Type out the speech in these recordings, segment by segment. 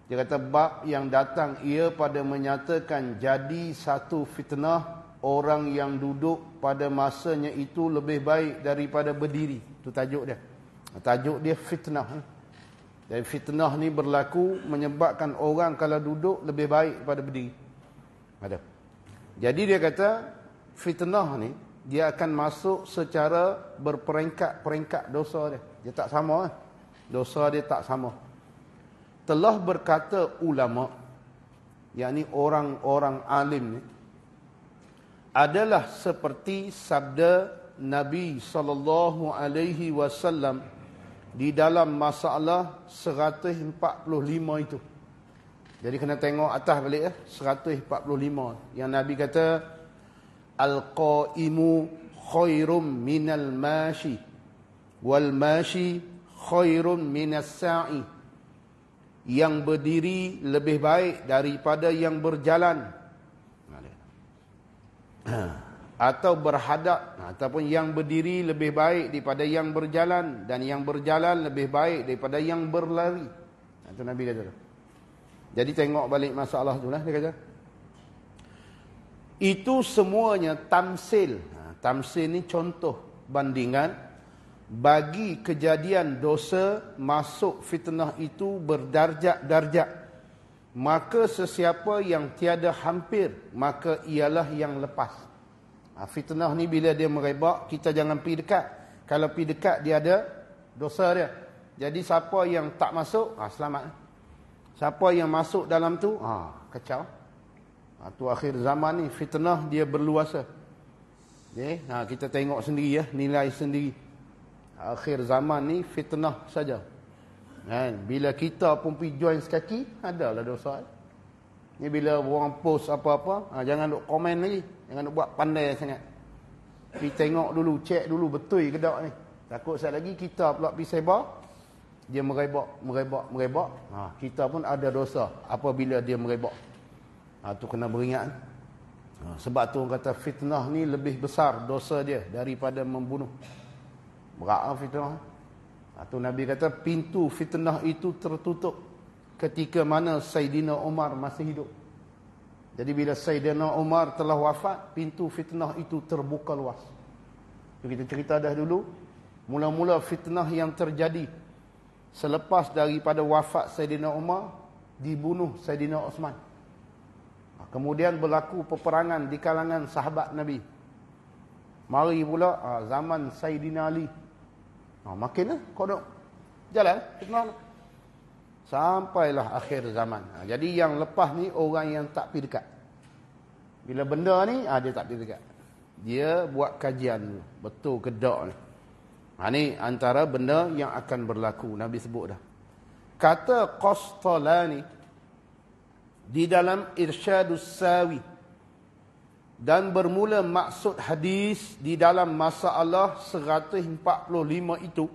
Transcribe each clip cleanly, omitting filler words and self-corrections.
Dia kata bab yang datang ia pada menyatakan jadi satu fitnah orang yang duduk pada masanya itu lebih baik daripada berdiri. Itu tajuk dia. Tajuk dia fitnah. Dan fitnah ni berlaku menyebabkan orang kalau duduk lebih baik daripada berdiri. Ada. Jadi dia kata fitnah ni dia akan masuk secara berperingkat-peringkat dosa dia. Dia tak sama. Dosa dia tak sama. Telah berkata ulama, yakni orang-orang alim ni, adalah seperti sabda Nabi SAW di dalam masalah 145 itu. Jadi kena tengok atas balik ya, 145. Yang Nabi kata al-qaimu khairum minal mashi wal mashi khairum minas sa'i. Yang berdiri lebih baik daripada yang berjalan. Atau berhadap, ataupun yang berdiri lebih baik daripada yang berjalan, dan yang berjalan lebih baik daripada yang berlari. Itu Nabi kata. Jadi tengok balik masalah tu lah, dia kata. Itu semuanya tamsil. Tamsil ni contoh bandingan bagi kejadian dosa masuk fitnah itu berdarjat-darjat. Maka sesiapa yang tiada hampir, maka ialah yang lepas. Fitnah ni bila dia merebak, kita jangan pergi dekat. Kalau pergi dekat, dia ada dosa dia. Jadi siapa yang tak masuk, selamat. Siapa yang masuk dalam tu, kacau. Tu akhir zaman ni, fitnah dia berluasa. Okay? Kita tengok sendiri ya, nilai sendiri. Akhir zaman ni fitnah saja. Bila kita pun pergi join sekaki, adalah dosa. Ni bila orang post apa-apa, jangan duk komen lagi. Jangan duk buat pandai sangat. Pergi tengok dulu, cek dulu betul ke tak ni. Takut sekali lagi kita pula pergi sebar, dia merebak. Kita pun ada dosa apabila dia merebak. Tu kena beringat. Sebab tu orang kata fitnah ni lebih besar dosa dia daripada membunuh. Berat fitnah. Tu Nabi kata pintu fitnah itu tertutup ketika mana Saidina Umar masih hidup. Jadi bila Saidina Umar telah wafat, pintu fitnah itu terbuka luas. Kita cerita dah dulu, mula-mula fitnah yang terjadi selepas daripada wafat Saidina Umar, dibunuh Saidina Osman. Kemudian berlaku peperangan di kalangan sahabat Nabi. Mari pula zaman Saidina Ali. Makin kodok jalan fitnah sampailah akhir zaman. Jadi yang lepas ni orang yang tak pergi dekat. Bila benda ni dia tak pergi dekat. Dia buat kajian dulu, betul ke tak ni. Ni antara benda yang akan berlaku. Nabi sebut dah. Kata Qastalani di dalam Irsyadus Sawi, dan bermula maksud hadis di dalam masalah 145 itu,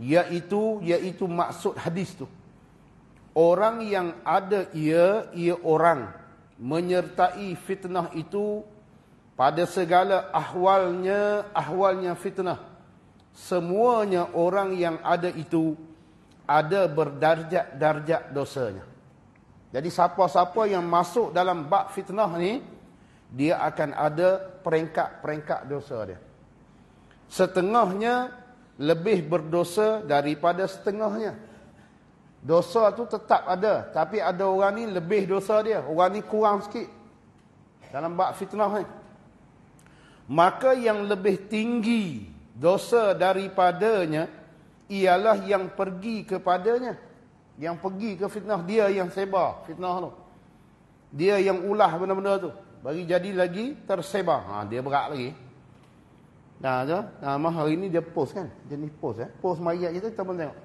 iaitu maksud hadis tu, orang yang ada ia orang menyertai fitnah itu pada segala ahwalnya fitnah. Semuanya orang yang ada itu ada berdarjat-darjat dosanya. Jadi siapa-siapa yang masuk dalam bab fitnah ni, dia akan ada peringkat-peringkat dosa dia. Setengahnya lebih berdosa daripada setengahnya. Dosa tu tetap ada, tapi ada orang ni lebih dosa dia, orang ni kurang sikit dalam bab fitnah ni. Maka yang lebih tinggi dosa daripadanya ialah yang pergi kepadanya. Yang pergi ke fitnah, dia yang sebar fitnah tu. Dia yang ulah benda-benda tu, bagi jadi lagi tersebar. Dia berat lagi. Hari ni dia post kan, jenis post post mayat kita pun tengok.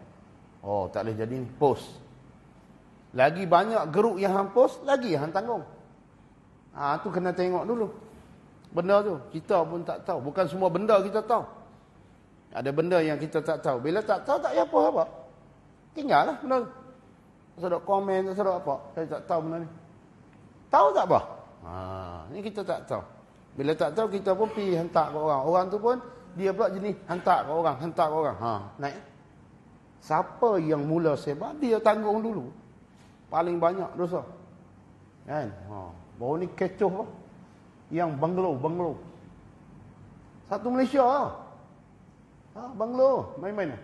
Tak boleh jadi ni, post. Lagi banyak geruk yang hang post, lagi hang tanggung. Tu kena tengok dulu. Benda tu kita pun tak tahu. Bukan semua benda kita tahu. Ada benda yang kita tak tahu. Bila tak tahu, tak payah apa-apa. Tinggallah benda tu. Sedok komen, sedok apa. Saya tak tahu benda ni. Tahu tak apa? Ni kita tak tahu. Bila tak tahu, kita pun pergi hantar ke orang. Orang tu pun, dia pula jenis hantar ke orang. Naik. Siapa yang mula sebar, dia tanggung dulu. Paling banyak dosa. Kan? Baru ni kecoh lah. Yang banglo. Satu Malaysia lah. Banglo. Main-main lah.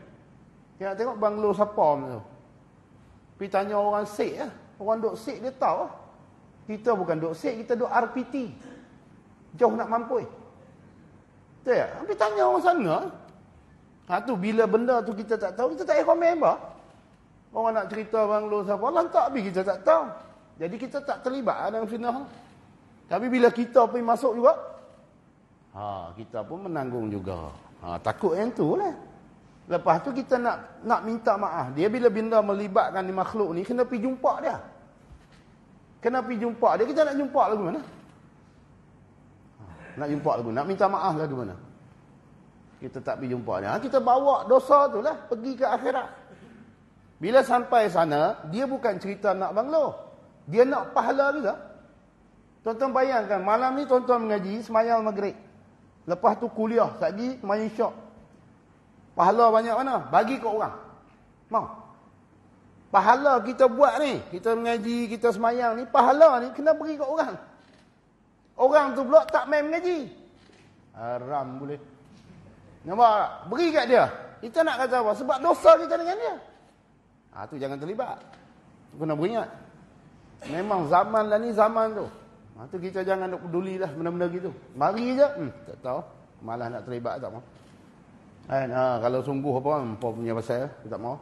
Kita tengok banglo siapa tu. Pergi tanya orang Sik lah. Orang duk Sik dia tahu lah. Kita bukan duk Sik, kita duk RPT. Jauh nak mampus. Betul tak? Pergi tanya orang sana. Tu bila benda tu kita tak tahu, kita tak payah komen apa. Orang nak cerita banglo siapa, lantak habis kita tak tahu. Jadi kita tak terlibat dalam fitnah. Tapi bila kita pergi masuk juga, kita pun menanggung juga. Takut yang tu lah. Lepas tu kita nak minta maaf. Dia bila benda melibatkan ni makhluk ni, kena pergi jumpa dia. Kena pergi jumpa dia. Kita nak jumpa lagu mana? Nak jumpa lagu, nak minta maaf lagu mana? Kita tak pergi jumpa dia. Kita bawa dosa tu lah pergi ke akhirat. Bila sampai sana, dia bukan cerita nak banglo. Dia nak pahala juga. Tuan-tuan bayangkan, malam ni tuan-tuan mengaji, semayang maghrib. Lepas tu kuliah, lagi semayang syak. Pahala banyak mana? Bagi ke orang. Mau? Pahala kita buat ni, kita mengaji, kita semayang ni, pahala ni kena beri ke orang. Orang tu pula tak main mengaji. Haram boleh. Nampak tak? Beri kat dia. Kita nak kata apa? Sebab dosa kita dengan dia. Tu jangan terlibat. Kena beringat. Memang zaman lah ni zaman tu. Tu kita jangan nak peduli lah benda-benda gitu. Mari je. Tak tahu. Malah nak terlibat tak mau. Kalau sungguh apa punya pasal tak mau.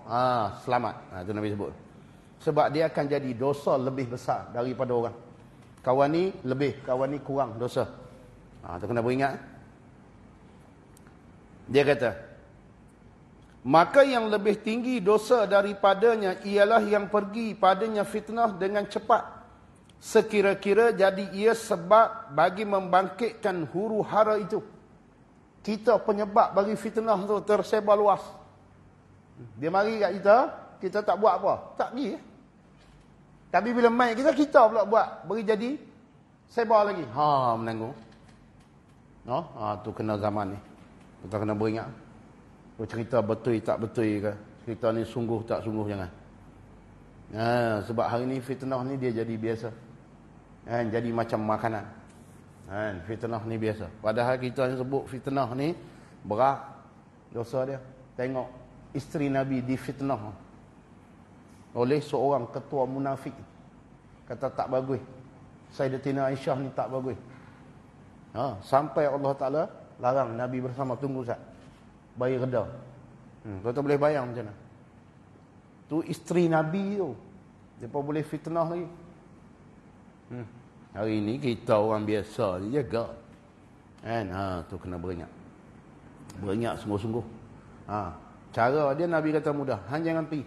Selamat. Tu Nabi sebut. Sebab dia akan jadi dosa lebih besar daripada orang. Kawan ni lebih, kawan ni kurang dosa. Tu kena beringat. Dia kata, maka yang lebih tinggi dosa daripadanya ialah yang pergi padanya fitnah dengan cepat. Sekira-kira jadi ia sebab bagi membangkitkan huru hara itu. Kita penyebab bagi fitnah tu tersebar luas. Dia mari kat kita tak buat apa. Tak pergi. Tapi bila main kita pula buat. Beri jadi sebar lagi. Menanggung. Tu kena zaman ni. Kita kena beringat. Cerita betul tak betul ke? Cerita ni sungguh tak sungguh, jangan. Sebab hari ni fitnah ni dia jadi biasa. Jadi macam makanan. Fitnah ni biasa. Padahal kita ni sebut fitnah ni berat dosa dia. Tengok isteri Nabi difitnah oleh seorang ketua munafik. Kata tak bagus. Sayyidatina Aisyah ni tak bagus. Sampai Allah Ta'ala larang Nabi bersama, tunggu sat. Bayi reda. Kau boleh bayang macam mana? Tu isteri Nabi tu. Dia pun boleh fitnah lagi. Hari ni kita orang biasa je jaga. Tu kena beringat. Beringat sungguh-sungguh. Cara dia Nabi kata mudah. Hang jangan pergi.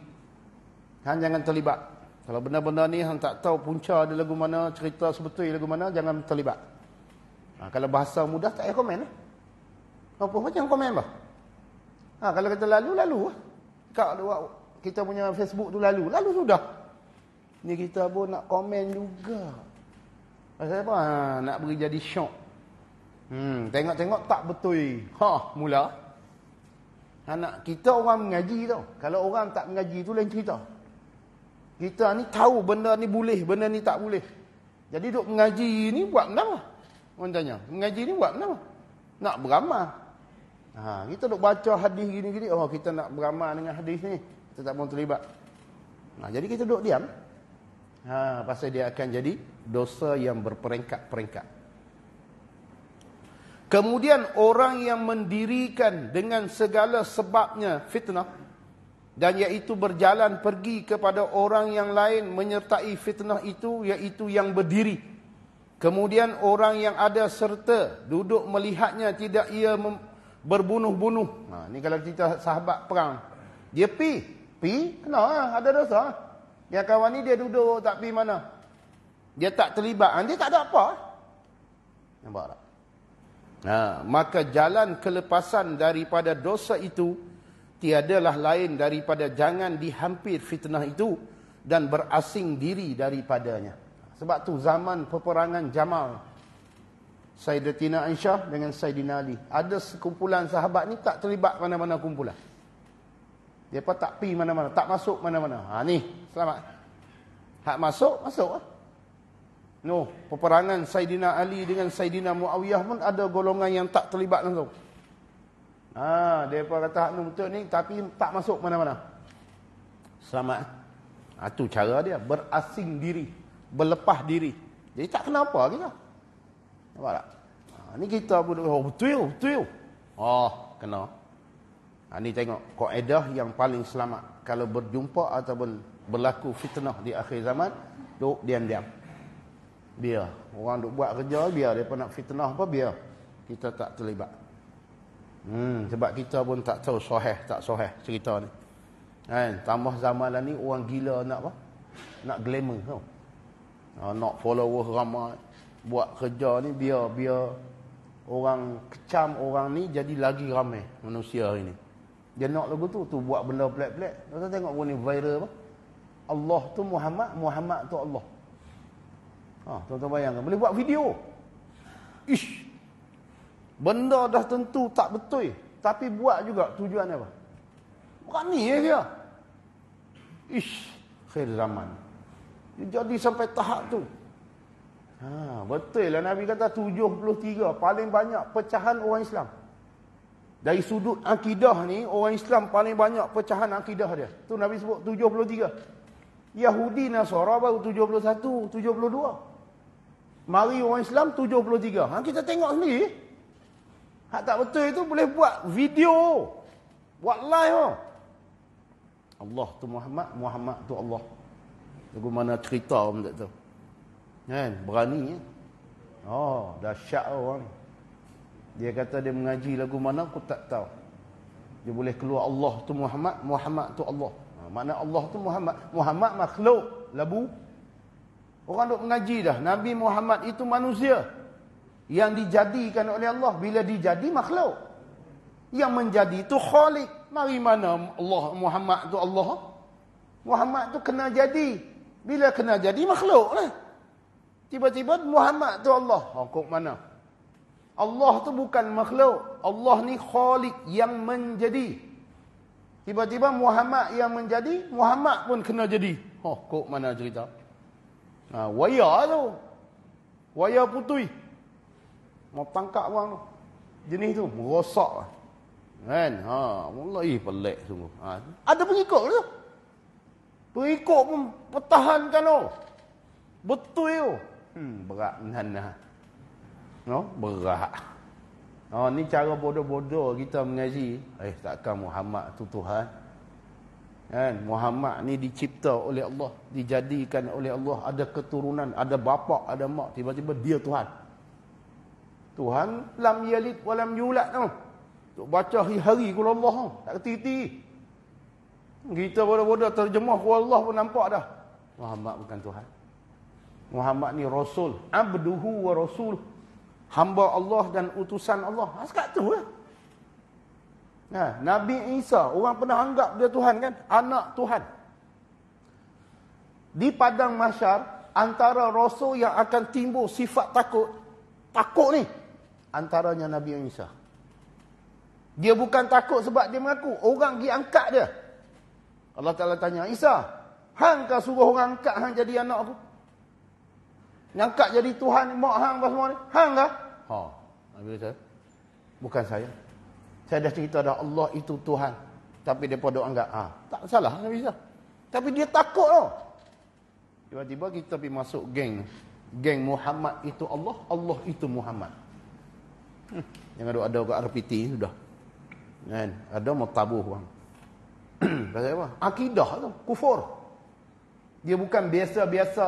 Hang jangan terlibat. Kalau benda-benda ni hang tak tahu punca dia lagu mana, cerita sebetul lagu mana, jangan terlibat. Kalau bahasa mudah tak payah komen lah. Apa macam komen bah? Kalau kata lalu. Kalau kita punya Facebook tu lalu sudah. Ni kita pun nak komen juga. Pasal apa? Nak beri jadi syok. Tengok-tengok tak betul. Mula. Anak kita orang mengaji tau. Kalau orang tak mengaji tu lain cerita. Kita ni tahu benda ni boleh, benda ni tak boleh. Jadi duk mengaji ni buat benda apa? Orang tanya. Mengaji ni buat benda apa? Nak beramal. Kita duk baca hadis gini-gini. Kita nak beramal dengan hadis ni. Kita tak mahu terlibat. Jadi kita duk diam. Pasal dia akan jadi dosa yang berperingkat-peringkat. Kemudian orang yang mendirikan dengan segala sebabnya fitnah, dan iaitu berjalan pergi kepada orang yang lain menyertai fitnah itu, iaitu yang berdiri. Kemudian orang yang ada serta duduk melihatnya, tidak ia berbunuh-bunuh. Ni kalau kita sahabat perang. Dia pi kena ada dosa. Yang kawan ni dia duduk tak pi mana. Dia tak terlibat. Dia tak ada apa. Nampak tak? Maka jalan kelepasan daripada dosa itu tiadalah lain daripada jangan dihampir fitnah itu dan berasing diri daripadanya. Sebab tu zaman peperangan Jamal, Sayyidatina Aisyah dengan Sayyidina Ali, ada sekumpulan sahabat ni tak terlibat mana-mana kumpulan. Dia pun tak pi mana-mana, tak masuk mana-mana. Ni selamat. Hak masuk, masuk lah. No, peperangan Saidina Ali dengan Saidina Muawiyah pun ada golongan yang tak terlibat langsung. Mereka kata hak ni betul ni, tapi tak masuk mana-mana. Selamat. Itu cara dia, berasing diri, berlepas diri. Jadi tak kenapa kita. Nampak tak? Ni kita pun, betul. Kena. Ni tengok, kaedah yang paling selamat. Kalau berjumpa ataupun berlaku fitnah di akhir zaman, duk diam-diam. Biar. Orang duk buat kerja, biar. Mereka nak fitnah apa, biar. Kita tak terlibat. Sebab kita pun tak tahu sahih, tak sahih cerita ni. Tambah zaman ni, orang gila nak apa? Nak glamour. Tau? Nak follower ramai. Buat kerja ni, biar orang kecam orang ni jadi lagi ramai manusia hari ni. Dia nak lagu tu buat benda pelik-pelik. Kita tengok ni viral apa? Allah tu Muhammad, Muhammad tu Allah. Tuan-tuan bayangkan, boleh buat video. Benda dah tentu tak betul, tapi buat juga tujuan apa? Berani dia. Akhir zaman. Dia jadi sampai tahap tu. Betul lah Nabi kata 73 paling banyak pecahan orang Islam. Dari sudut akidah ni, orang Islam paling banyak pecahan akidah dia. Tu Nabi sebut 73. Yahudi Nasara baru 71, 72. Mari orang Islam 73. Kita tengok sendiri. Hak tak betul itu boleh buat video. Buat live. Allah tu Muhammad, Muhammad tu Allah. Lagu mana cerita pun tak tahu. Berani. Dahsyat orang. Dia kata dia mengaji lagu mana aku tak tahu. Dia boleh keluar Allah tu Muhammad, Muhammad tu Allah. Makna Allah tu Muhammad. Muhammad makhluk. Labu. Orang duk mengaji dah. Nabi Muhammad itu manusia. Yang dijadikan oleh Allah. Bila dijadi makhluk. Yang menjadi itu khalik. Mari mana Allah Muhammad tu Allah. Muhammad tu kena jadi. Bila kena jadi makhluk lah. Tiba-tiba Muhammad tu Allah. Kok mana? Allah tu bukan makhluk. Allah ni khalik yang menjadi. Tiba-tiba Muhammad yang menjadi, Muhammad pun kena jadi. Kok mana cerita? Waya tu. Waya putui. Mau tangkap orang tu. Jenis tu, merosak. Mulai pelik sungguh. Ada pengikut tu. Pengikut pun pertahankan tu. Betul tu. Berat menhanah. Berat. Ni cara bodoh-bodoh kita mengaji. Takkan Muhammad tu Tuhan. Muhammad ni dicipta oleh Allah, dijadikan oleh Allah, ada keturunan, ada bapa, ada mak, tiba-tiba dia Tuhan. Tuhan lam yalid wa lam yulad tu. Tok baca hari-hari kul Allah tak kerti-kerti. Kita bodoh-bodoh terjemah kul Allah pun nampak dah. Muhammad bukan Tuhan. Muhammad ni rasul, abduhu wa rasul. Hamba Allah dan utusan Allah. Sekat tu lah. Nabi Isa, orang pernah anggap dia Tuhan kan? Anak Tuhan. Di padang mahsyar, antara rasul yang akan timbul sifat takut ni, antaranya Nabi Isa. Dia bukan takut sebab dia mengaku. Orang pergi angkat dia. Allah Ta'ala tanya, Isa, hang kah suruh orang angkat hang jadi anak aku? Ngangkat jadi Tuhan, mak hang apa semua ni? Hang kah? Nabi kata, bukan saya. Saya dah cerita dah Allah itu Tuhan. Tapi dia duk anggap. Tak salah Nabi Isa. Tapi dia takut tau. Tiba-tiba kita pergi masuk geng. Geng Muhammad itu Allah. Allah itu Muhammad. Yang ada kat RPT sudah. Ada mau tabuh bang. Pasal apa? Akidah tu. Kufur. Dia bukan biasa-biasa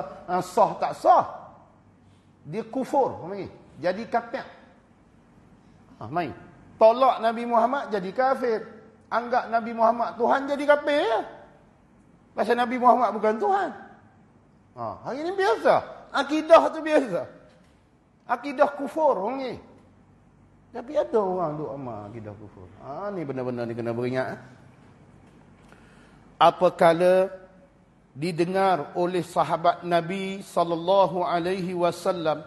sah tak sah. Dia kufur. Jadi kafir. Main. Tolak Nabi Muhammad jadi kafir. Anggap Nabi Muhammad Tuhan jadi kafir ya. Pasal Nabi Muhammad bukan Tuhan. Hari ini biasa. Akidah tu biasa. Akidah kufur orang ni. Tapi ada orang duk amal akidah kufur. Ni benar-benar ni kena beringat. Apakala didengar oleh sahabat Nabi sallallahu alaihi wasallam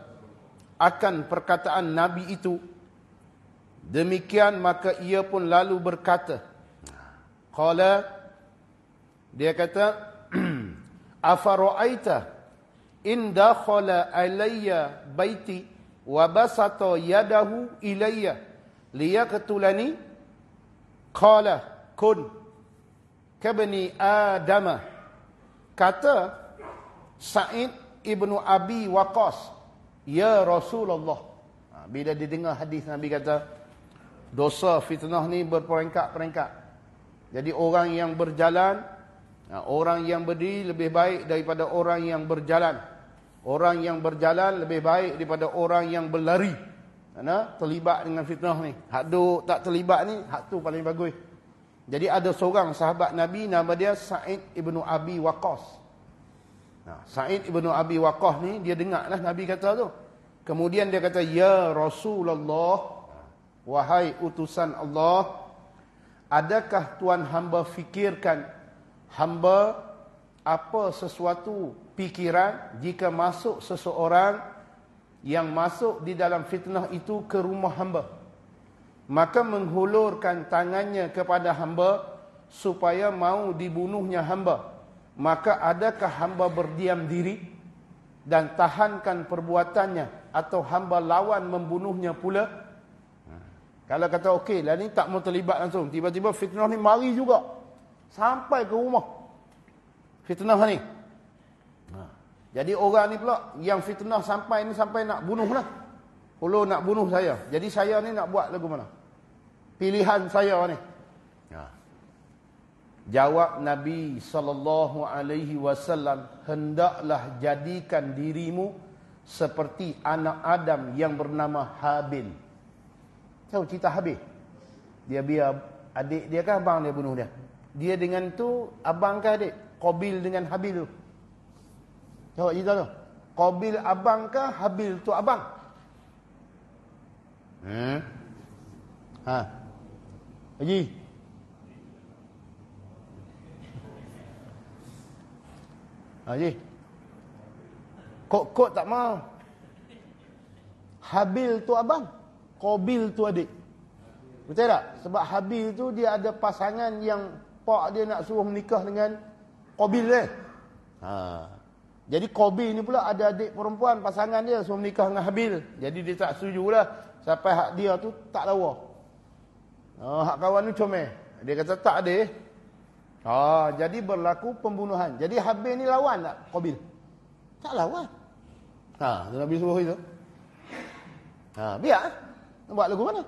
akan perkataan Nabi itu, demikian maka ia pun lalu berkata, qala, dia kata, afara'aita in dakhala alayya baiti wa basata yadahu ilayya liyaqtulani qala kun kabni adama. Kata Sa'id ibnu Abi Waqqas, ya Rasulullah. Bila dia dengar hadis Nabi kata dosa fitnah ni berperingkat-peringkat. Jadi orang yang berjalan, orang yang berdiri lebih baik daripada orang yang berjalan. Orang yang berjalan lebih baik daripada orang yang berlari. Kerana terlibat dengan fitnah ni. Hak tu tak terlibat ni, hak tu paling bagus. Jadi ada seorang sahabat Nabi, nama dia Sa'id ibnu Abi Waqqas. Sa'id ibnu Abi Waqqas ni, dia dengarlah Nabi kata tu. Kemudian dia kata, ya Rasulullah, wahai utusan Allah, adakah Tuan hamba fikirkan hamba apa sesuatu pikiran jika masuk seseorang yang masuk di dalam fitnah itu ke rumah hamba, maka menghulurkan tangannya kepada hamba supaya mau dibunuhnya hamba, maka adakah hamba berdiam diri dan tahankan perbuatannya atau hamba lawan membunuhnya pula? Kalau kata okey lah ni tak mau terlibat langsung, tiba-tiba fitnah ni mari juga sampai ke rumah fitnah ni. Jadi orang ni pula yang fitnah sampai ni sampai nak bunuh lah. Kalau nak bunuh saya, jadi saya ni nak buat lagu mana? Pilihan saya ni. Jawab Nabi SAW, hendaklah jadikan dirimu seperti anak Adam yang bernama Habil. Tahu cerita Habil? Dia biar adik dia kan abang dia bunuh dia. Dia dengan tu abang ke adik? Qabil dengan Habil tu. Jawab cerita tu. Qabil abang ke Habil tu abang? Haji. Haji. Kok tak mau. Habil tu abang, Qabil tu adik. Betul tak? Sebab Habil tu dia ada pasangan yang pak dia nak suruh menikah dengan Qabil dia. Jadi Qabil ni pula ada adik perempuan, pasangan dia suruh menikah dengan Habil. Jadi dia tak setujulah sampai hak dia tu tak lawa. Hak kawan ni comel. Dia kata tak ada. Jadi berlaku pembunuhan. Jadi Habil ni lawan tak Qabil? Tak lawan. Nabi suruh itu. Biar. Nak buat lagu mana?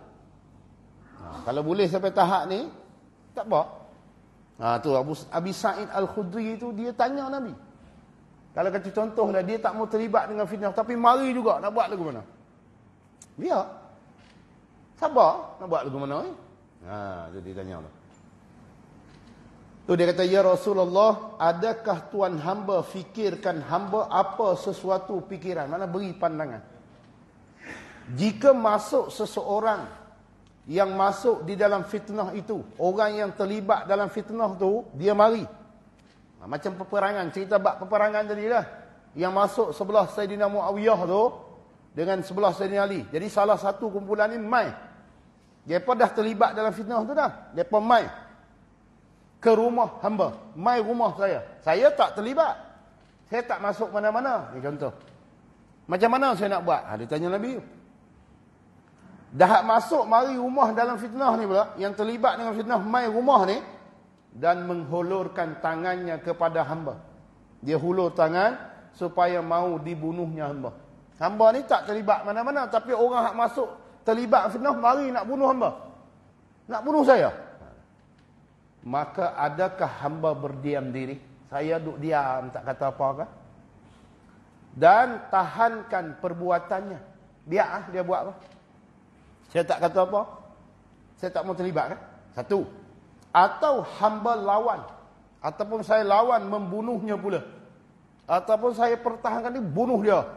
Kalau boleh sampai tahap ni, tak apa. Tu Abi Sa'id Al-Khudri tu dia tanya Nabi. Kalau kata contohlah dia tak mau terlibat dengan fitnah tapi mari juga nak buat lagu mana? Biar. Sabar nak buat lagu mana ni? Tu dia tanya tu. Tu dia kata, ya Rasulullah, adakah Tuan hamba fikirkan hamba apa sesuatu pikiran? Mana beri pandangan. Jika masuk seseorang yang masuk di dalam fitnah itu, orang yang terlibat dalam fitnah tu, dia mari. Macam peperangan, cerita bab peperangan tadi lah. Yang masuk sebelah Sayyidina Muawiyah tu dengan sebelah Sayyidina Ali. Jadi salah satu kumpulan ni mai. Mereka dah terlibat dalam fitnah tu dah. Mereka mai ke rumah hamba. Mai rumah saya. Saya tak terlibat. Saya tak masuk mana-mana. Ni contoh. Macam mana saya nak buat? Dia tanya Nabi. Dah masuk mari rumah dalam fitnah ni pula. Yang terlibat dengan fitnah mai rumah ni. Dan menghulurkan tangannya kepada hamba. Dia hulur tangan supaya mau dibunuhnya hamba. Hamba ni tak terlibat mana-mana. Tapi orang yang masuk terlibat fitnah mari nak bunuh hamba. Nak bunuh saya. Maka adakah hamba berdiam diri? Saya duduk diam, tak kata apa-apa. Dan tahankan perbuatannya. Biar dia buat apa. Saya tak kata apa. Saya tak mau terlibat kan? Satu. Atau hamba lawan. Ataupun saya lawan membunuhnya pula. Ataupun saya pertahankan dia, bunuh dia.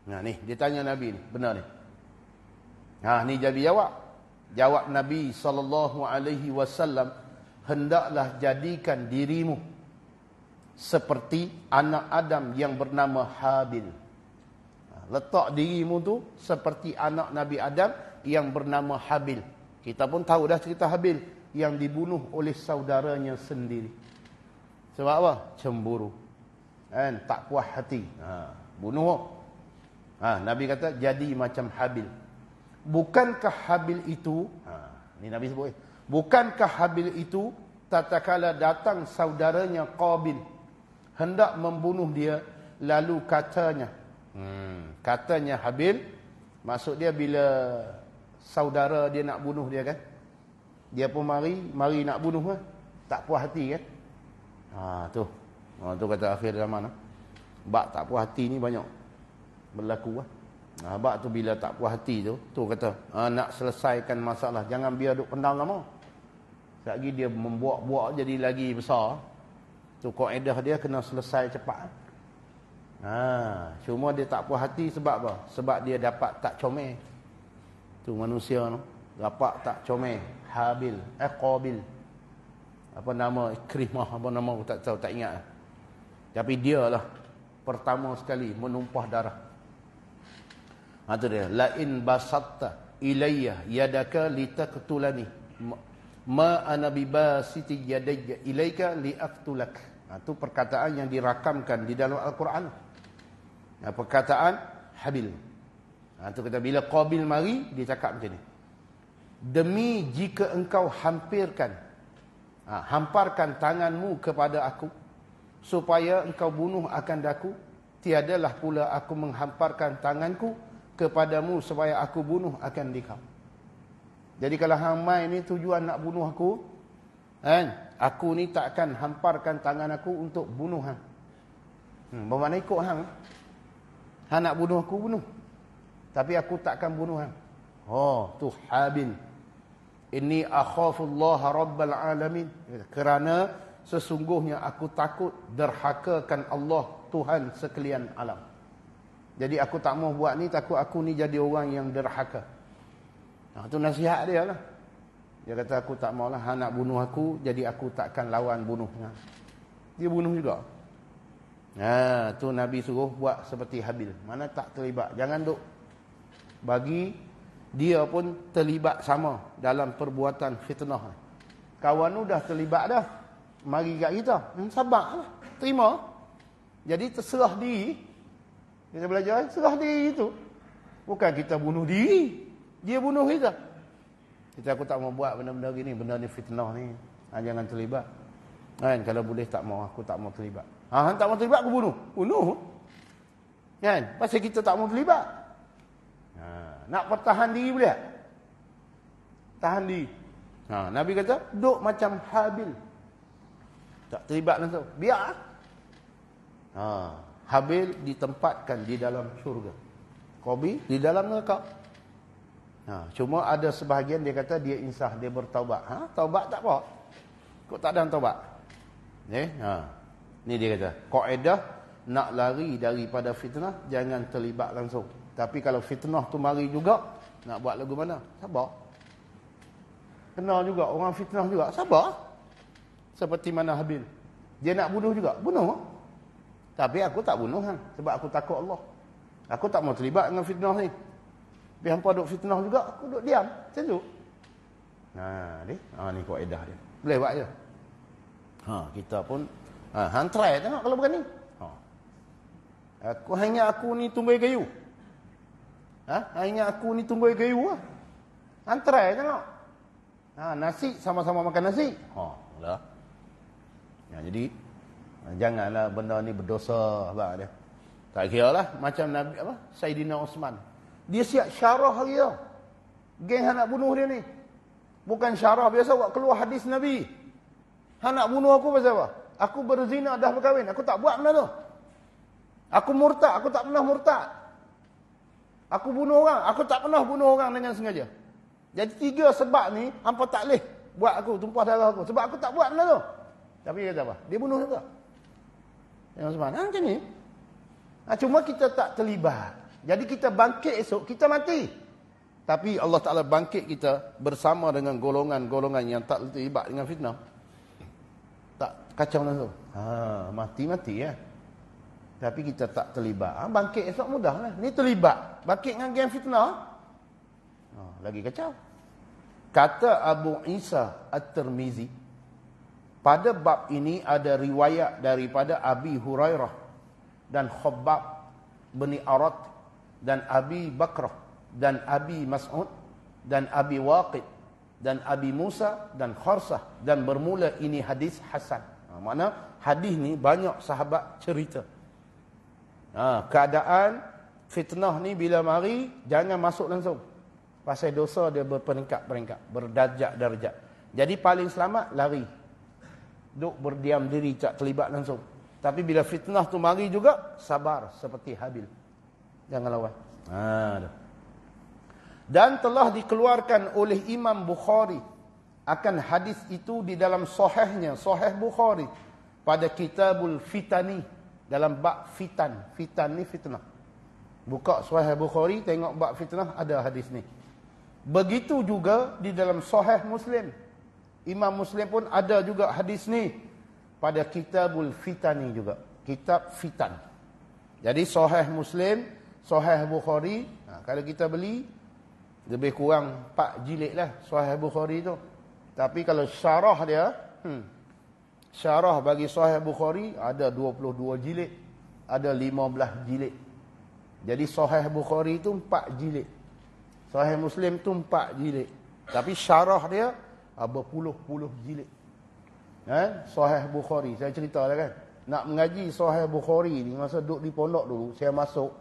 Nah ni, dia tanya Nabi ni. Benar ni. Ni jadi jawab. Jawab Nabi SAW, hendaklah jadikan dirimu seperti anak Adam yang bernama Habil. Letak dirimu tu seperti anak Nabi Adam yang bernama Habil. Kita pun tahu dah cerita Habil yang dibunuh oleh saudaranya sendiri. Sebab apa? Cemburu. Kan, tak puas hati. Bunuh. Nabi kata jadi macam Habil. Bukankah Habil itu, ni Nabi sebut, bukankah Habil itu tatkala datang saudaranya Qabil hendak membunuh dia, lalu katanya, katanya Habil, maksud dia bila saudara dia nak bunuh dia kan, dia pun mari nak bunuh kan, tak puas hati kan. Tu kata akhir zaman. Bak tak puas hati ni banyak berlaku lah. Bak tu bila tak puas hati tu kata nak selesaikan masalah, jangan biar duk pendam lama. Lagi dia membuak-buak jadi lagi besar. Tu kaedah dia kena selesai cepat. Cuma dia tak puas hati sebab apa? Sebab dia dapat tak comel. Tu manusia tu dapat tak comel. Qabil. Apa nama Ikrimah, apa nama aku tak tahu, tak ingat. Tapi dialah pertama sekali menumpah darah. Itu dia, lain basatta ilayya yadaka litaqtulani ma ana bibasiti yadayya ilayka liaqtulak. Itu perkataan yang dirakamkan di dalam Al-Quran. Perkataan Habil. Itu kata bila Qabil mari, dia cakap macam ni. Demi jika engkau hamparkan tanganmu kepada aku supaya engkau bunuh akan daku, tiadalah pula aku menghamparkan tanganku kepadamu supaya aku bunuh akan dikau. Jadi kalau hang mai ni tujuan nak bunuh aku, aku ni tak akan hamparkan tangan aku untuk bunuh hang. Bermakna ikut hang. Hang nak bunuh aku, bunuh. Tapi aku tak akan bunuh hang. Tu Habil. Inni akhafullaha rabbal alamin. Kerana sesungguhnya aku takut derhakakan Allah, Tuhan sekalian alam. Jadi aku tak mau buat ni, takut aku ni jadi orang yang derhaka. Itu nasihat dia lah. Dia kata aku tak maulah, hang nak bunuh aku, jadi aku takkan lawan bunuhnya. Dia bunuh juga. Tu Nabi suruh buat seperti Habil. Mana tak terlibat. Jangan duk bagi dia pun terlibat sama dalam perbuatan fitnah. Kawan tu dah terlibat dah. Mari kat kita. Sabarlah. Terima. Jadi terserah diri. Kita belajar serah diri itu. Bukan kita bunuh diri. Dia bunuh kita. Aku tak mau buat benda-benda gini. Benda ni fitnah ni. Jangan terlibat. Kalau boleh tak mau. Aku tak mau terlibat. Tak mau terlibat aku bunuh. Bunuh. Pasal kita tak mau terlibat. Nak pertahan diri boleh tak? Tahan diri. Nabi kata, duk macam Habil. Tak terlibat langsung. Biar. Habil ditempatkan di dalam syurga. Qabil di dalam neraka. Cuma ada sebahagian dia kata dia insaf, dia bertaubat. Taubat tak apa. Kok tak ada taubat? Ni dia kata, kaedah nak lari daripada fitnah, jangan terlibat langsung. Tapi kalau fitnah tu mari juga, nak buat lagu mana? Sabar. Kenal juga orang fitnah juga, sabar. Seperti mana Habil. Dia nak bunuh juga, bunuh. Tapi aku tak bunuh sebab aku takut Allah. Aku tak mau terlibat dengan fitnah ni. Tapi hampa duk fitnah juga, aku duk diam. Macam tu. Ni kaedah dia. Boleh buat je. Kita pun hang try tengok kalau berani. Aku ni tumbuh kayu. Ingat aku ni tumbuh kayu lah. Antrai tengok. Nasi, sama-sama makan nasi. Lah. Jadi janganlah benda ni berdosa abang dia. Tak kira lah macam Nabi Saidina Osman. Dia siap syarah lagi tau. Geng hang nak bunuh dia ni. Bukan syarah biasa buat keluar hadis Nabi. Hang nak bunuh aku pasal apa? Aku berzina dah berkahwin. Aku tak buat benda tu. Aku murtad, aku tak pernah murtad. Aku bunuh orang, aku tak pernah bunuh orang dengan sengaja. Jadi 3 sebab ni hampa tak boleh buat aku tumpah darah aku sebab aku tak buat benda tu. Tapi dia kata apa? Dia bunuh juga. Yang sebab macam ni. Cuma kita tak terlibat. Jadi kita bangkit esok, kita mati. Tapi Allah Ta'ala bangkit kita bersama dengan golongan-golongan yang tak terlibat dengan fitnah. Tak kacau langsung. Mati-mati ya. Tapi kita tak terlibat. Bangkit esok mudah lah. Ni terlibat. Bangkit dengan geng fitnah. Lagi kacau. Kata Abu Isa At-Tirmizi, pada bab ini ada riwayat daripada Abi Hurairah dan Khabbab bin Arat dan Abi Bakrah dan Abi Mas'ud dan Abi Waqid dan Abi Musa dan Kharsah, dan bermula ini hadis hasan. Makna hadis ni banyak sahabat cerita. Keadaan fitnah ni bila mari jangan masuk langsung. Pasal dosa dia berperingkat-peringkat, berdarjat-darjat. Jadi paling selamat lari. Duk berdiam diri, tak terlibat langsung. Tapi bila fitnah tu mari juga, sabar seperti Habil. Jangan lawan. Dan telah dikeluarkan oleh Imam Bukhari akan hadis itu di dalam sahihnya, Sahih Bukhari, pada Kitabul Fitani, dalam bab fitan. Fitan ni fitnah. Buka Sahih Bukhari, tengok bab fitnah, ada hadis ni. Begitu juga di dalam Sahih Muslim. Imam Muslim pun ada juga hadis ni pada Kitabul Fitani juga. Kitab Fitan. Jadi Sahih Muslim, Sahih Bukhari, kalau kita beli lebih kurang 4 jilid lah Sahih Bukhari tu. Tapi kalau syarah dia, syarah bagi Sahih Bukhari ada 22 jilid, ada 15 jilid. Jadi Sahih Bukhari tu 4 jilid. Sahih Muslim tu 4 jilid. Tapi syarah dia berpuluh-puluh jilid. Sahih Bukhari, saya cerita lah kan. Nak mengaji Sahih Bukhari ni, masa duduk di pondok dulu, saya masuk,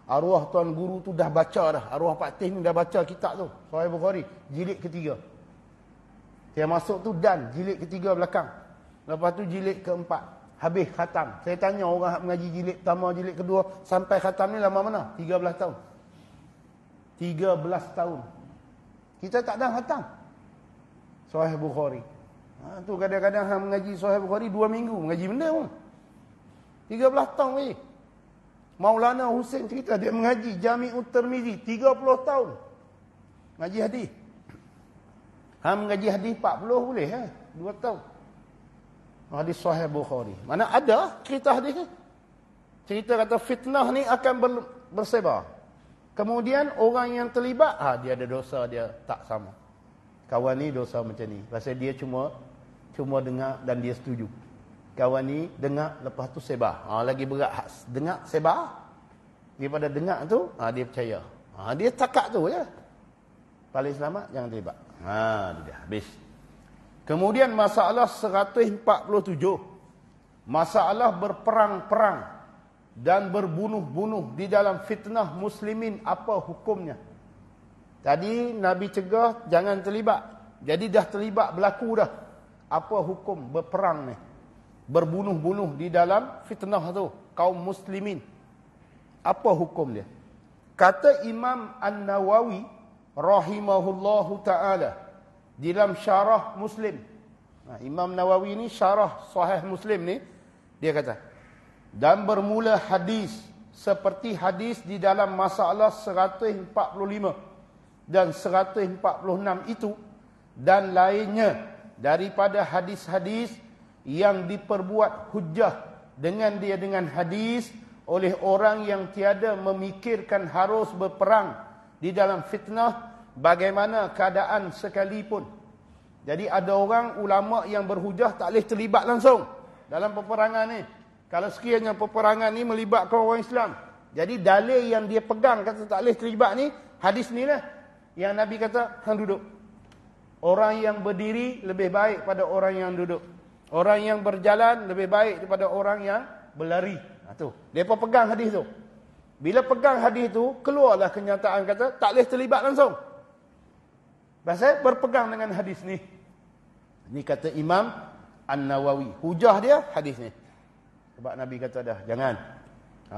arwah tuan guru tu dah baca dah. Arwah Pak Teh ni dah baca kitab tu, Sahih Bukhari, jilid ketiga. Saya masuk tu dan jilid ketiga belakang. Lepas tu jilid keempat. Habis khatam. Saya tanya orang mengaji jilid pertama, jilid kedua, sampai khatam ni lama mana? 13 tahun. 13 tahun. Kita tak ada khatam Sahih Bukhari. Tu kadang-kadang hang mengaji Sahih Bukhari 2 minggu mengaji benda pun. 13 tahun weh. Maulana Hussein cerita dia mengaji Jami'ut Tirmizi 30 tahun. Mengaji hadis. Hang mengaji hadis 40 boleh 2 tahun. Hadis Sahih Bukhari. Mana ada cerita hadis ni? Cerita kata fitnah ni akan bersebar. Kemudian orang yang terlibat, dia ada dosa, dia tak sama. Kawan ni dosa macam ni. Pasal dia cuma dengar dan dia setuju. Kawan ni dengar, lepas tu sebar. Lagi berat dengar, sebar. Daripada dengar tu, dia percaya. Dia takat tu je. Paling selamat, jangan terlibat. Dia dah habis. Kemudian masalah 147. Masalah berperang-perang dan berbunuh-bunuh di dalam fitnah muslimin, apa hukumnya? Tadi Nabi cegah jangan terlibat. Jadi dah terlibat, berlaku dah. Apa hukum berperang ni? Berbunuh-bunuh di dalam fitnah tu, kaum muslimin. Apa hukum dia? Kata Imam An-Nawawi rahimahullahu ta'ala di dalam syarah Muslim. Imam Nawawi ni syarah Sahih Muslim ni, dia kata, dan bermula hadis seperti hadis di dalam masalah 145 dan 146 itu dan lainnya daripada hadis-hadis yang diperbuat hujjah dengan hadis oleh orang yang tiada memikirkan harus berperang di dalam fitnah bagaimana keadaan sekalipun. Jadi ada orang ulama yang berhujah tak boleh terlibat langsung dalam peperangan ni. Kalau sekiranya peperangan ni melibatkan orang Islam, jadi dalil yang dia pegang kata tak boleh terlibat ni, hadis ni lah yang Nabi kata hang duduk. Orang yang berdiri lebih baik pada orang yang duduk. Orang yang berjalan lebih baik daripada orang yang berlari. Tu. Mereka pegang hadis tu. Bila pegang hadis tu, keluarlah kenyataan kata tak boleh terlibat langsung. Pasal berpegang dengan hadis ni. Ni kata Imam An-Nawawi. Hujah dia hadis ni. Sebab Nabi kata dah, jangan.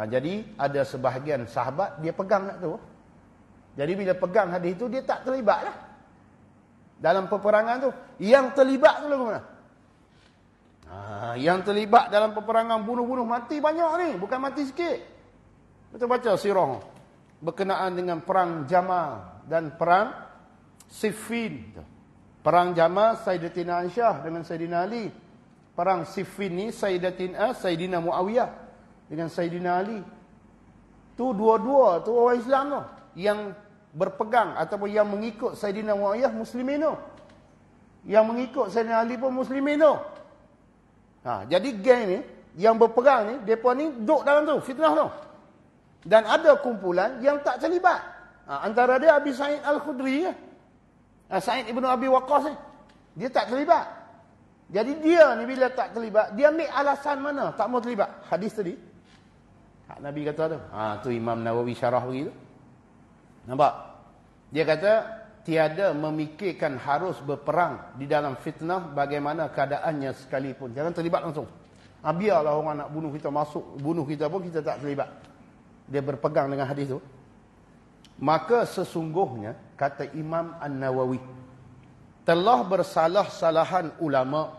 Jadi ada sebahagian sahabat dia pegang tu. Jadi bila pegang hadis tu, dia tak terlibat lah dalam peperangan tu. Yang terlibat tu lagu mana? Yang terlibat dalam peperangan bunuh-bunuh mati banyak ni, bukan mati sikit. Kita baca sirah berkenaan dengan perang Jamal dan perang Siffin. Perang Jamal Sayyidatina Aisyah dengan Sayyidina Ali. Perang Siffin ni Sayyidina Muawiyah dengan Sayyidina Ali. Tu dua-dua tu orang Islam tu yang berpegang ataupun yang mengikut Sayyidina Muawiyah muslimin tu. Yang mengikut Sayyidina Ali pun muslimin tu. Jadi geng ni yang berperang ni, mereka ni duduk dalam tu, fitnah tu. Dan ada kumpulan yang tak terlibat. Antara dia Abi Sa'id Al-Khudri, Sa'id Ibn Abi Waqqas ni. Dia tak terlibat. Jadi dia ni bila tak terlibat, dia ambil alasan mana tak mau terlibat? Hadis tadi. Nabi kata tu. Tu Imam Nawawi syarah begitu. Nampak? Dia kata, tiada memikirkan harus berperang di dalam fitnah bagaimana keadaannya sekalipun. Jangan terlibat langsung. Biarlah orang nak bunuh kita masuk, bunuh kita pun kita tak terlibat. Dia berpegang dengan hadis tu. Maka sesungguhnya, kata Imam An-Nawawi, telah bersalah-salahan ulama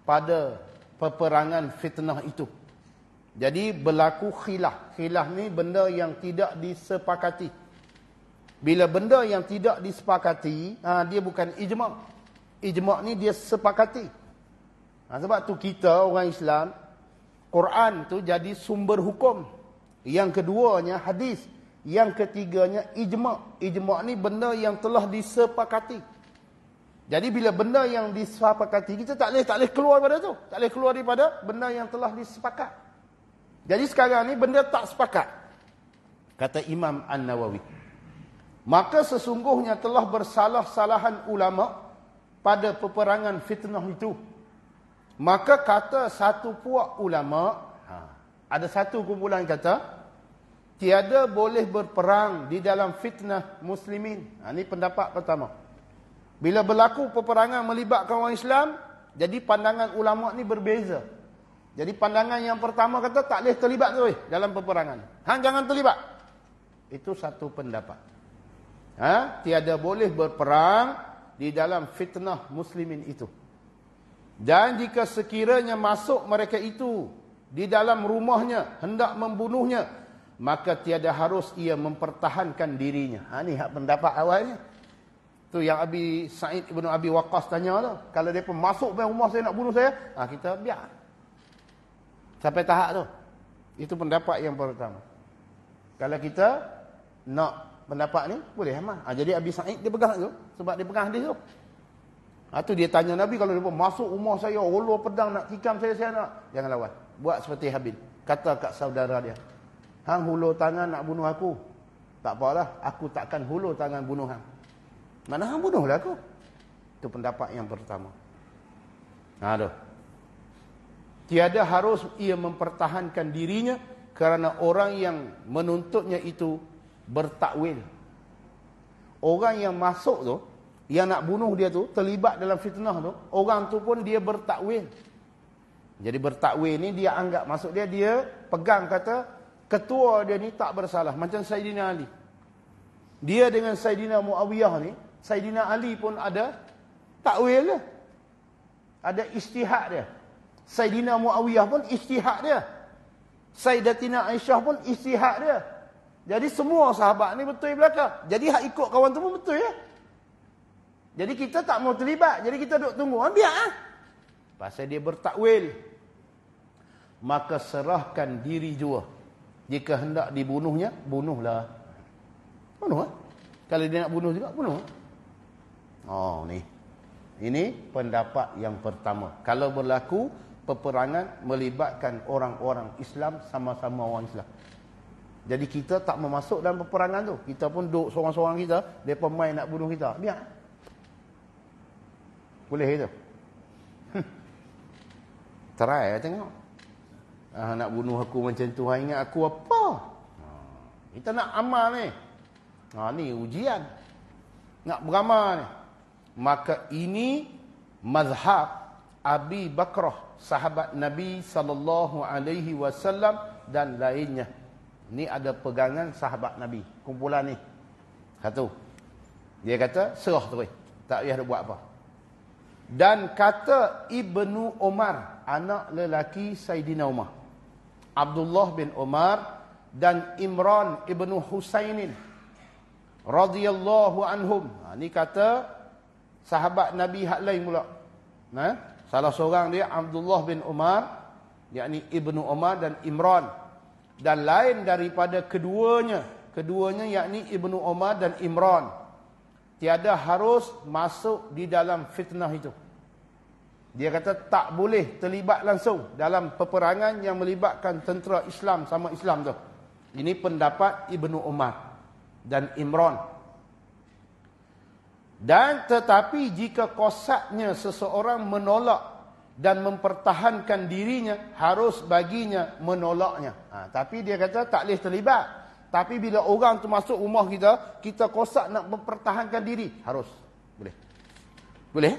pada peperangan fitnah itu. Jadi berlaku khilaf. Khilaf ni benda yang tidak disepakati. Bila benda yang tidak disepakati, dia bukan ijma'. Ijma' ni dia sepakati. Sebab tu kita orang Islam, Quran tu jadi sumber hukum. Yang keduanya hadis. Yang ketiganya ijma'. Ijma' ni benda yang telah disepakati. Jadi bila benda yang disepakati, kita tak boleh keluar daripada tu. Tak boleh keluar daripada benda yang telah disepakat. Jadi sekarang ni benda tak sepakat. Kata Imam An-Nawawi. Maka sesungguhnya telah bersalah-salahan ulama pada peperangan fitnah itu. Maka kata satu puak ulama, ada satu kumpulan kata, tiada boleh berperang di dalam fitnah muslimin. Ini pendapat pertama. Bila berlaku peperangan melibatkan orang Islam, jadi pandangan ulama ni berbeza. Jadi pandangan yang pertama kata tak boleh terlibat tu dalam peperangan. Jangan terlibat. Itu satu pendapat. Tiada boleh berperang di dalam fitnah muslimin itu. Dan jika sekiranya masuk mereka itu di dalam rumahnya hendak membunuhnya, maka tiada harus ia mempertahankan dirinya. Ini hak pendapat awalnya. Tu yang Abi Sa'id Ibn Abi Waqqas tanya tu. Kalau mereka masuk ke rumah saya nak bunuh saya, kita biar. Sampai tahap tu. Itu pendapat yang pertama. Kalau kita nak pendapat ni, boleh aman. Jadi Abi Sa'id dia pegang tu. Sebab dia pegang hadis tu. Tu dia tanya Nabi, kalau dia masuk rumah saya, ulur pedang nak tikam saya nak. Jangan lawan. Buat seperti Habil. Kata kat saudara dia, hang hulur tangan nak bunuh aku. Tak apalah, aku takkan hulur tangan bunuh hang. Mana hang bunuhlah aku. Itu pendapat yang pertama. Tu. Tiada harus ia mempertahankan dirinya kerana orang yang menuntutnya itu bertakwil. Orang yang masuk tu, yang nak bunuh dia tu, terlibat dalam fitnah tu, orang tu pun dia bertakwil. Jadi bertakwil ni dia anggap, maksud dia pegang kata ketua dia ni tak bersalah. Macam Saidina Ali. Dia dengan Saidina Muawiyah ni, Saidina Ali pun ada takwil dia. Ada ijtihad dia. Saidina Muawiyah pun ijtihad dia. Sayyidatina Aisyah pun ijtihad dia. Jadi semua sahabat ni betul belakang. Jadi hak ikut kawan tu pun betul ya. Jadi kita tak mau terlibat. Jadi kita duduk tunggu. Biar pasal dia bertakwil. Maka serahkan diri jua. Jika hendak dibunuhnya, bunuhlah. Bunuh Kalau dia nak bunuh juga, bunuh. Ni. Ini pendapat yang pertama. Kalau berlaku peperangan melibatkan orang-orang Islam, sama-sama orang Islam. Jadi kita tak memasuk dalam peperangan tu. Kita pun duduk seorang-seorang kita, mereka main nak bunuh kita. Biar. Boleh itu? Try tengok. Nak bunuh aku macam tu, ingat aku apa? Kita nak amal ni. Ni ujian. Nak beramal ni. Maka ini mazhab Abi Bakrah, sahabat Nabi SAW dan lainnya. Ini ada pegangan sahabat Nabi. Kumpulan ni. Satu. Dia kata, serah tu. Tak payah buat apa. Dan kata Ibnu Umar, anak lelaki Saidina Umar, Abdullah bin Umar dan Imran ibnu Husainin radhiyallahu anhum. Ini kata sahabat Nabi hak lain pula. Salah seorang dia Abdullah bin Umar, yakni Ibnu Umar dan Imran. Dan lain daripada keduanya yakni Ibnu Umar dan Imran, tiada harus masuk di dalam fitnah itu. Dia kata tak boleh terlibat langsung dalam peperangan yang melibatkan tentera Islam sama Islam tu. Ini pendapat Ibnu Umar dan Imran. Dan tetapi jika kosaknya seseorang menolak dan mempertahankan dirinya, harus baginya menolaknya. Tapi dia kata tak boleh terlibat. Tapi bila orang tu masuk rumah kita, kita kosak nak mempertahankan diri, harus. Boleh. Boleh?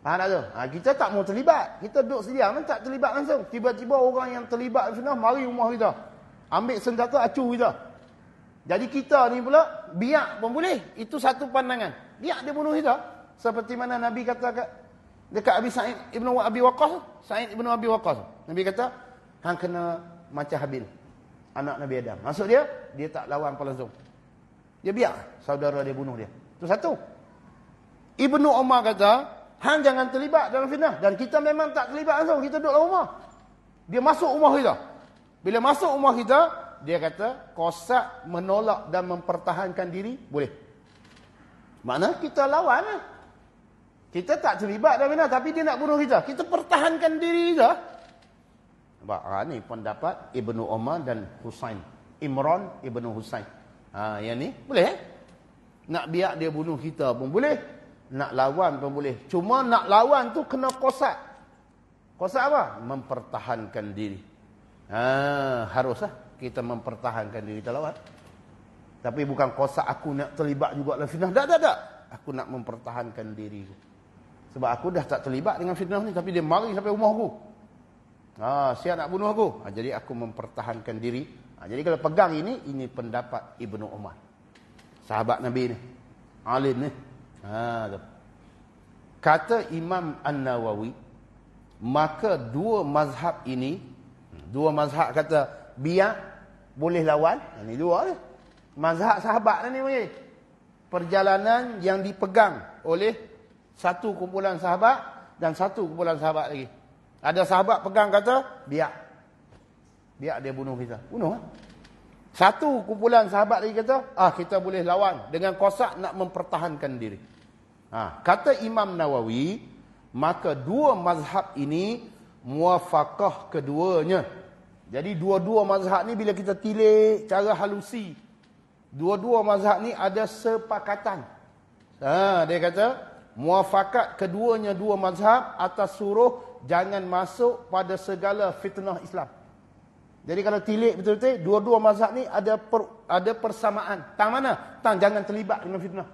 Faham tak tu? Kita tak mau terlibat. Kita duduk sedia, tak terlibat langsung. Tiba-tiba orang yang terlibat sunnah mari rumah kita. Ambil senjata, acu kita. Jadi kita ni pula, biak pun boleh. Itu satu pandangan. Biak dia bunuh kita. Seperti mana Nabi kata dekat Abi Sa'id Ibn Abi Waqqas. Sa'id Ibn Abi Waqqas. Nabi kata, hang kena macam Habil. Anak Nabi Adam. Maksud dia tak lawan apa langsung. Dia biak saudara dia bunuh dia. Itu satu. Ibnu Umar kata, hang jangan terlibat dalam fitnah. Dan kita memang tak terlibat langsung. Kita duduk dalam rumah. Dia masuk rumah kita. Bila masuk rumah kita, dia kata, kosak menolak dan mempertahankan diri, boleh. Makna kita lawan lah. Kita tak terlibat dalam fitnah, tapi dia nak bunuh kita. Kita pertahankan diri kita. Ini pendapat Ibnu Umar dan Husain. Imran Ibnu Husain. Yang ni, boleh. Nak biar dia bunuh kita pun boleh. Nak lawan pun boleh. Cuma nak lawan tu kena kosak. Kosak apa? Mempertahankan diri. Haruslah kita mempertahankan diri kita lawan. Tapi bukan kosak aku nak terlibat juga dalam fitnah. Tak. Aku nak mempertahankan diri. Sebab aku dah tak terlibat dengan fitnah ni. Tapi dia mari sampai rumah aku. Siap nak bunuh aku. Jadi aku mempertahankan diri. Jadi kalau pegang ini pendapat Ibnu Umar. Sahabat Nabi ni. Alim ni. Kata Imam An-Nawawi, maka dua mazhab kata biar boleh lawan. Ini dua ni. Mazhab sahabat ni. Perjalanan yang dipegang oleh satu kumpulan sahabat dan satu kumpulan sahabat lagi. Ada sahabat pegang kata biar dia bunuh kita. Bunuh. Satu kumpulan sahabat lagi kata, kita boleh lawan dengan kosak nak mempertahankan diri. Kata Imam Nawawi, maka dua mazhab ini muwafaqah keduanya. Jadi dua-dua mazhab ni bila kita tilik cara halusi, dua-dua mazhab ni ada sepakatan. Dia kata muwafaqat keduanya dua mazhab atas suruh jangan masuk pada segala fitnah Islam. Jadi kalau tilik betul-betul, dua-dua mazhab ni ada persamaan. Tang mana? Tang jangan terlibat dengan fitnah.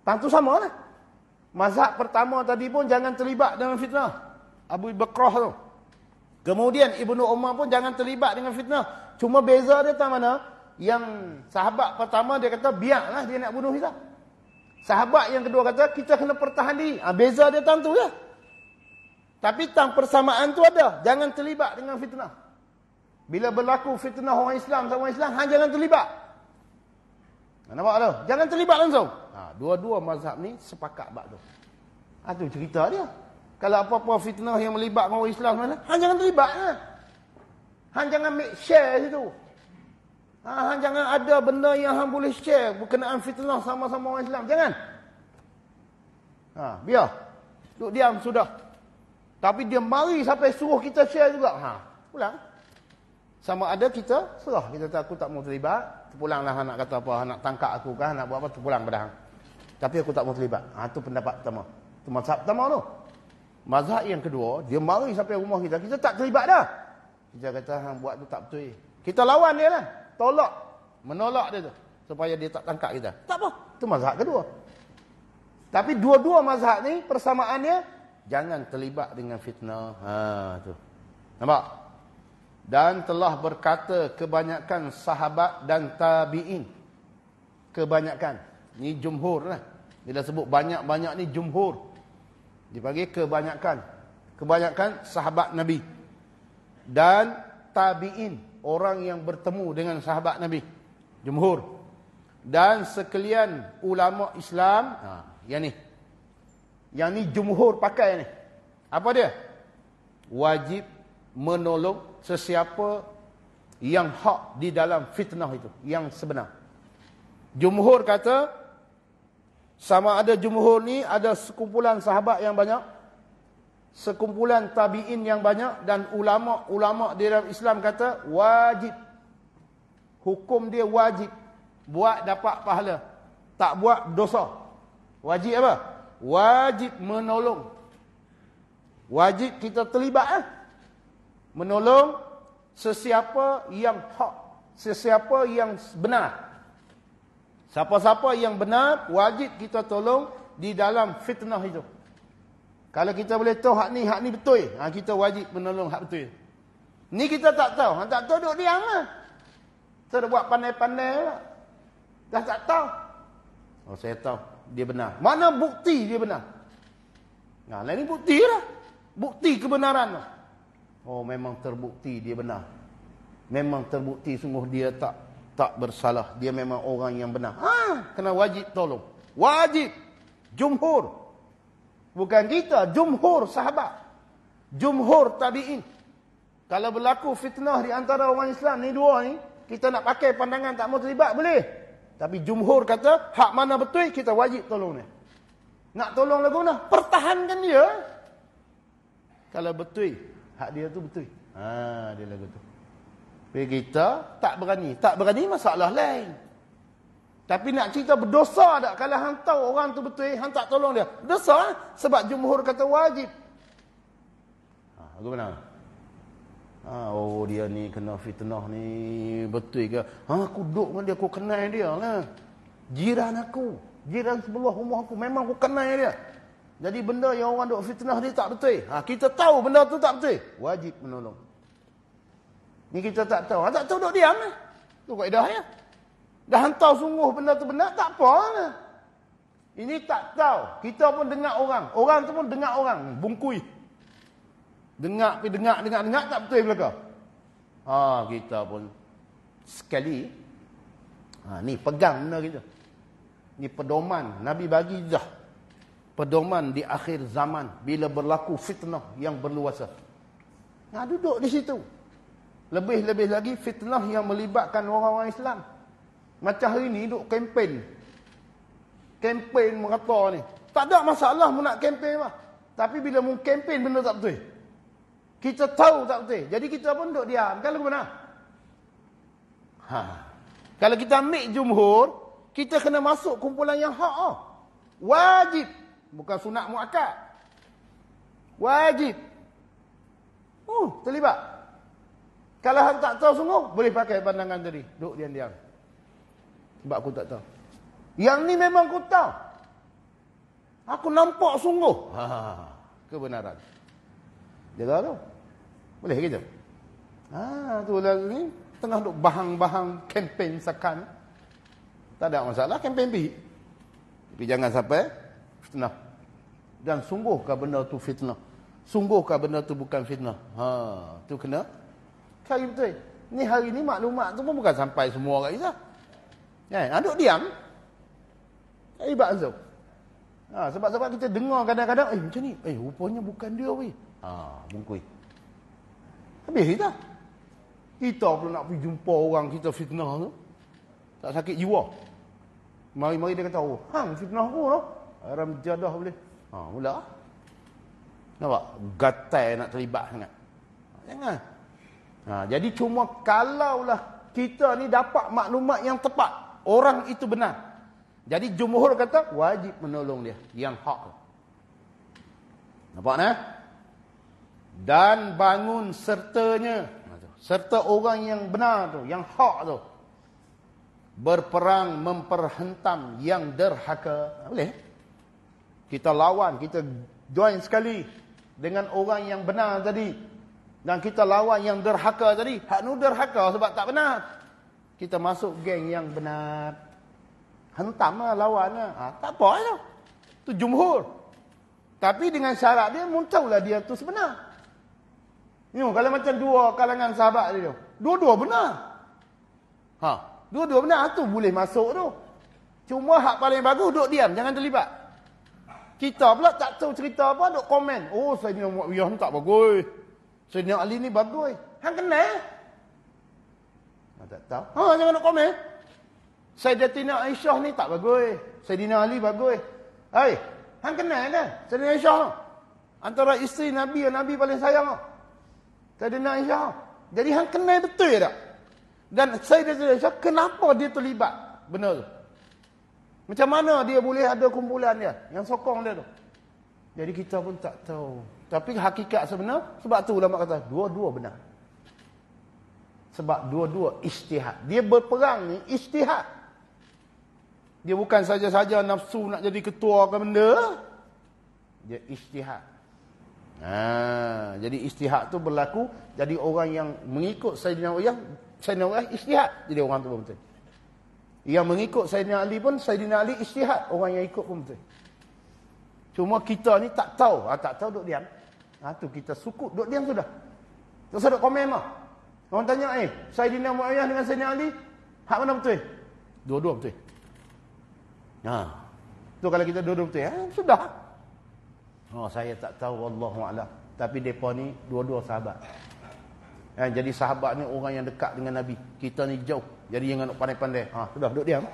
Tang tu sama lah. Mazhab pertama tadi pun jangan terlibat dengan fitnah. Abu Bakrah tu. Kemudian Ibnu Umar pun jangan terlibat dengan fitnah. Cuma beza dia tang mana? Yang sahabat pertama dia kata biarlah dia nak bunuh kita. Sahabat yang kedua kata kita kena pertahan diri. Beza dia tang tu je. Tapi tang persamaan tu ada. Jangan terlibat dengan fitnah. Bila berlaku fitnah orang Islam sama orang Islam, hang jangan terlibat. Nampak tu? Jangan terlibat langsung. Dua-dua mazhab ni sepakat bab tu. Itu cerita dia. Kalau apa-apa fitnah yang melibatkan orang Islam, hang jangan terlibat. Hang jangan make share situ. Hang jangan ada benda yang hang boleh share berkenaan fitnah sama-sama orang Islam. Jangan. Biar. Duduk diam sudah. Tapi dia mari sampai suruh kita share juga. Pulang. Sama ada kita serah. Kita kata aku tak mau terlibat. Terpulanglah nak kata apa. Nak tangkap aku kah. Nak buat apa. Terpulang pada hang. Tapi aku tak mau terlibat. Itu pendapat pertama. Itu mazhab pertama tu. Mazhab yang kedua. Dia mari sampai rumah kita. Kita tak terlibat dah. Kita kata hang buat tu tak betul. Kita lawan dia lah. Tolak. Menolak dia tu. Supaya dia tak tangkap kita. Tak apa. Itu mazhab kedua. Tapi dua-dua mazhab ni persamaannya. Jangan terlibat dengan fitnah. Tu. Nampak? Dan telah berkata kebanyakan sahabat dan tabi'in. Kebanyakan. Ni jumhur lah. Bila sebut banyak-banyak ni jumhur. Dipanggil kebanyakan. Kebanyakan sahabat Nabi. Dan tabi'in. Orang yang bertemu dengan sahabat Nabi. Jumhur. Dan sekalian ulama Islam. Yang ni. Yang ni jumhur pakai ni. Apa dia? Wajib menolong sesiapa yang hak di dalam fitnah itu. Yang sebenar. Jumhur kata, sama ada jumhur ni ada sekumpulan sahabat yang banyak. sekumpulan tabi'in yang banyak dan ulama-ulama di dalam Islam kata wajib. Hukum dia wajib. Buat dapat pahala. Tak buat dosa. Wajib apa? Wajib menolong. Wajib kita terlibat menolong sesiapa yang hak, sesiapa yang benar. Siapa-siapa yang benar, wajib kita tolong di dalam fitnah itu. Kalau kita boleh tahu hak ni betul, kita wajib menolong hak betul. Ni kita tak tahu, tak tahu duduk diam lah. Kita dah buat pandai-pandai lah. Dah tak tahu. Oh, saya tahu, dia benar. Mana bukti dia benar? Nah, ini bukti lah. Bukti kebenaran. Oh, memang terbukti dia benar. Memang terbukti sungguh dia tak bersalah. Dia memang orang yang benar. Kena wajib tolong. Wajib. Jumhur. Bukan kita. Jumhur sahabat. Jumhur tabi'in. Kalau berlaku fitnah di antara orang Islam ni dua ni, kita nak pakai pandangan tak mau terlibat boleh. Tapi jumhur kata, hak mana betul, kita wajib tolong dia. Nak tolong lagu mana? Pertahankan dia. Kalau betul, hak dia tu betul. Dia lagu tu. Tapi kita tak berani. Tak berani masalah lain. Tapi nak cerita berdosa tak? Kalau hang tahu orang tu betul, hang tak tolong dia. Berdosa sebab jumhur kata wajib. Lagu mana? Oh, dia ni kena fitnah ni. Betul ke? Aku duduk dengan dia, aku kenal dia lah. Jiran aku. Jiran sebelah rumah aku. Memang aku kenal dia. Jadi benda yang orang duk fitnah dia tak betul. Kita tahu benda tu tak betul. Wajib menolong. Ni kita tak tahu. Tak tahu duk diam lah. Tu kaedah ya. Dah hantar sungguh benda tu benar, tak apa lah. Ini tak tahu. Kita pun dengar orang. Orang tu pun dengar orang. Bungkui. Dengar, tak betul belakang. Kita pun sekali. Ni pegang benda kita. Ni pedoman. Nabi bagi dah. Pedoman di akhir zaman. Bila berlaku fitnah yang berluasa. Duduk di situ. Lebih-lebih lagi fitnah yang melibatkan orang-orang Islam. Macam hari ni duduk kempen. Kempen merata ni. Tak ada masalah mu nak kempen lah. Tapi bila mu kempen benda tak betul. Kita tahu tak betul. Jadi kita pun duduk diam. Kalau mana? Kalau kita ambil jumhur, kita kena masuk kumpulan yang hak. Wajib. Bukan sunat muakkad. Wajib. Terlibat. Kalau hang tak tahu sungguh, boleh pakai pandangan tadi. Duduk diam-diam. Sebab aku tak tahu. Yang ni memang aku tahu. Aku nampak sungguh. Kebenaran. Jaga tu. Boleh gitu. Tu lah ni. Tengah duk bahang-bahang kempen sekan. Tak ada masalah kempen pergi. Tapi jangan sampai fitnah. Dan sungguhkah benda tu fitnah? Sungguhkah benda tu bukan fitnah? Tu kena cari betul. Ni hari ni maklumat tu pun bukan sampai semua orang Islam. Duduk diam. Hebat tu. Sebab kita dengar kadang-kadang, macam ni. Rupanya bukan dia weh. Bungkui. Habis kita. Kita pula nak pergi jumpa orang kita fitnah tu. Tak sakit jiwa. Mari-mari dia kata, hang fitnah aku tu. Haram jadah boleh. Mula. Nampak? Gatai nak terlibat sangat. Jangan. Jadi cuma kalaulah kita ni dapat maklumat yang tepat. Orang itu benar. Jadi jumhur kata wajib menolong dia. Yang hak. Nampak nah? Dan bangun sertanya. Serta orang yang benar tu. Yang hak tu. Berperang memperhentam yang derhaka. Boleh? Kita lawan. Kita join sekali. Dengan orang yang benar tadi. Dan kita lawan yang derhaka tadi. Hak nu derhaka sebab tak benar. Kita masuk geng yang benar. Hentam lah lawan lah. Tak apa lah. Itu jumhur. Tapi dengan syarat dia, muntahlah dia tu sebenar. Kalau macam dua kalangan sahabat dia. Dua-dua benar. Dua-dua benar. Tu boleh masuk tu. Cuma hak paling bagus duduk diam. Jangan terlibat. Kita pula tak tahu cerita apa. Duduk komen. Sayyidina Muawiyah tak bagus. Sayyidina Ali ni bagus. Hang kenal? Tak tahu. Jangan nak komen. Sayyidatina Aisyah ni tak bagus. Sayyidina Ali bagus. Hang kenal kan? Sayyidina Aisyah tu. Antara isteri Nabi yang Nabi paling sayang. Sayyidina Aisyah. Jadi hang kenal betul tak? Dan Sayyidina Aisyah, kenapa dia terlibat benda tu? Macam mana dia boleh ada kumpulan dia yang sokong dia tu? Jadi kita pun tak tahu. Tapi hakikat sebenar, sebab tu ulama kata dua-dua benar. Sebab dua-dua ijtihad. Dia berperang ni ijtihad. Dia bukan saja-saja nafsu nak jadi ketua ke benda. Dia ijtihad. Jadi ijtihad tu berlaku. Jadi orang yang mengikut Sayyidina Uiah ijtihad. Jadi orang tu betul. Yang mengikut Sayyidina Ali pun Sayyidina Ali ijtihad. Orang yang ikut pun betul. Cuma kita ni tak tahu. Tak tahu duduk diam. Tu kita sukut. Duduk diam sudah. Tak usah duduk komen lah. Orang tanya, Sayyidina Muayyah dengan Sayyidina Ali, hak mana betul? Dua-dua betul. Tu kalau kita dua-dua betul, sudah. Saya tak tahu, Wallahu'alam. Tapi mereka ni dua-dua sahabat. Jadi sahabat ni orang yang dekat dengan Nabi. Kita ni jauh. Jadi jangan nak pandai-pandai. Sudah, duduk diam.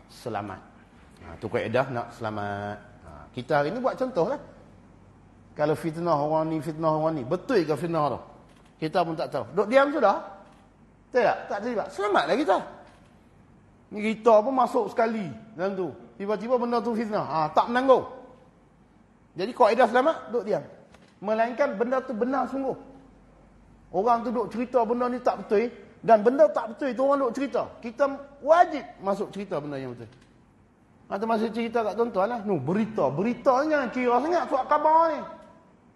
Selamat. Tu kaedah nak selamat. Kita hari ni buat contoh lah. Kalau fitnah orang ni. Betul ke fitnah tu? Kita pun tak tahu. Duduk diam sudah. Tak terlibat. Selamatlah kita. Ni kita pun masuk sekali dalam tu. Tiba-tiba benda tu fitnah. Tak menanggung. Jadi kaedah selamat, duduk diam. Melainkan benda tu benar sungguh. Orang tu duduk cerita benda ni tak betul. Dan benda tak betul itu orang duduk cerita. Kita wajib masuk cerita benda yang betul. Atau masih cerita kat tuan-tuan lah. Berita. Beritanya kira sangat surat khabar ni.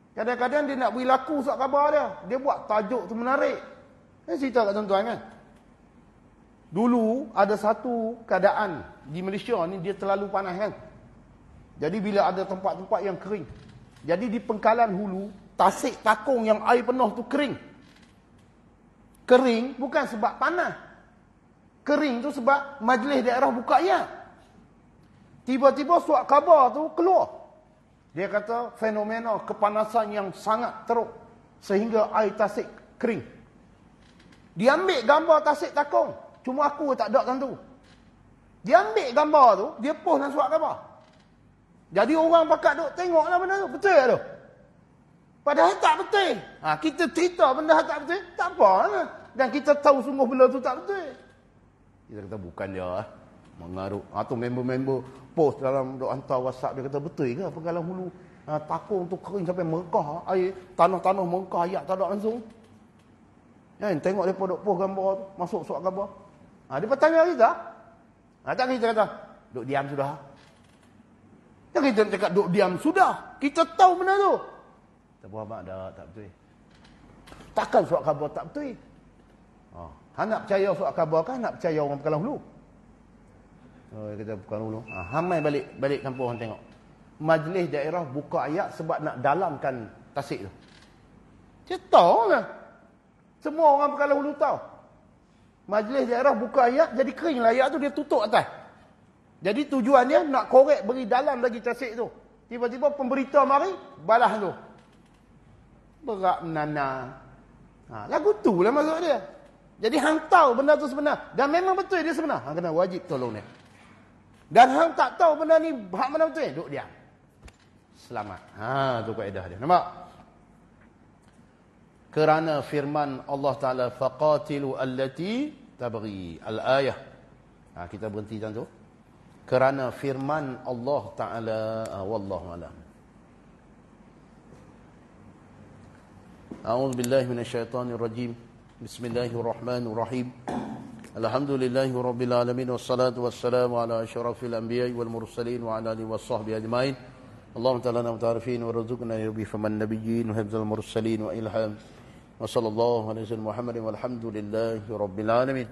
Kadang-kadang dia nak beri laku surat khabar dia. Dia buat tajuk tu menarik. Saya cerita kat tuan-tuan kan. Dulu ada satu keadaan di Malaysia ni dia terlalu panas kan. Jadi bila ada tempat-tempat yang kering. Jadi di Pengkalan Hulu, Tasik Takung yang air penuh tu kering. Kering bukan sebab panas. Kering tu sebab majlis daerah buka ayat. Tiba-tiba surat khabar tu keluar. Dia kata fenomena kepanasan yang sangat teruk sehingga air Tasik kering. Dia ambil gambar Tasik Takung. Cuma aku tak ada tentu. Dia ambil gambar tu, dia post dalam surat khabar. Jadi orang pakat duk tengoklah benda tu. Betul tak tu? Padahal tak betul. Kita cerita benda tak betul, tak apa lah. Dan kita tahu sungguh benda tu tak betul. Kita kata bukan dia mengarut. Tu member-member post dalam duk hantar WhatsApp dia kata betul ke Pengkalan Hulu Takung tu kering sampai Mekah, air tanah-tanah Mekah ayat tak ada langsung. Tengok depa duk post gambar tu masuk surat khabar. Dia bertanya kita. Tak kita kata duk diam sudah. Tak kita cakap duk diam sudah. Kita tahu benda tu. Tak apa mak dah tak betul. Takkan surat khabar tak betul. Hang nak percaya surat khabar kan nak percaya orang Pengkalan Hulu? Kita Pengkalan Hulu. Hamai balik kampung orang tengok. Majlis daerah buka ayat sebab nak dalamkan Tasik tu. Dia tahu lah. Semua orang Pengkalan Hulu tahu. Majlis daerah buka ayat jadi keringlah ayat tu dia tutup atas. Jadi tujuan dia nak korek beri dalam lagi Tasik tu. Tiba-tiba pemberita mari balas tu. Berak menana. Lagu tu lah maksud dia. Jadi hang tahu benda tu sebenar. Dan memang betul dia sebenar. Hang kena wajib tolong dia. Dan hang tak tahu benda ni hak mana betul. Duk diam. Selamat. Tu kaedah dia. Nampak? Kerana firman Allah Ta'ala faqatilu allati tabghi. Al-ayah. Kita berhenti macam tu. Kerana firman Allah Ta'ala wallahu a'lam. A'udzu billahi minasyaitonir rajim. Bismillahirrahmanirrahim. Alhamdulillahi rabbil alamin wassalatu wassalamu ala asyrafil anbiya'i wal mursalin wa ala alihi washabbihi ajmain. Allahumma ta'ala muta'arifin wa rzuqna bi faman nabiyyin wa hifdzal mursalin wa ilham. Wa sallallahu alaihi wa sallam Muhammadin walhamdulillahi rabbil alamin.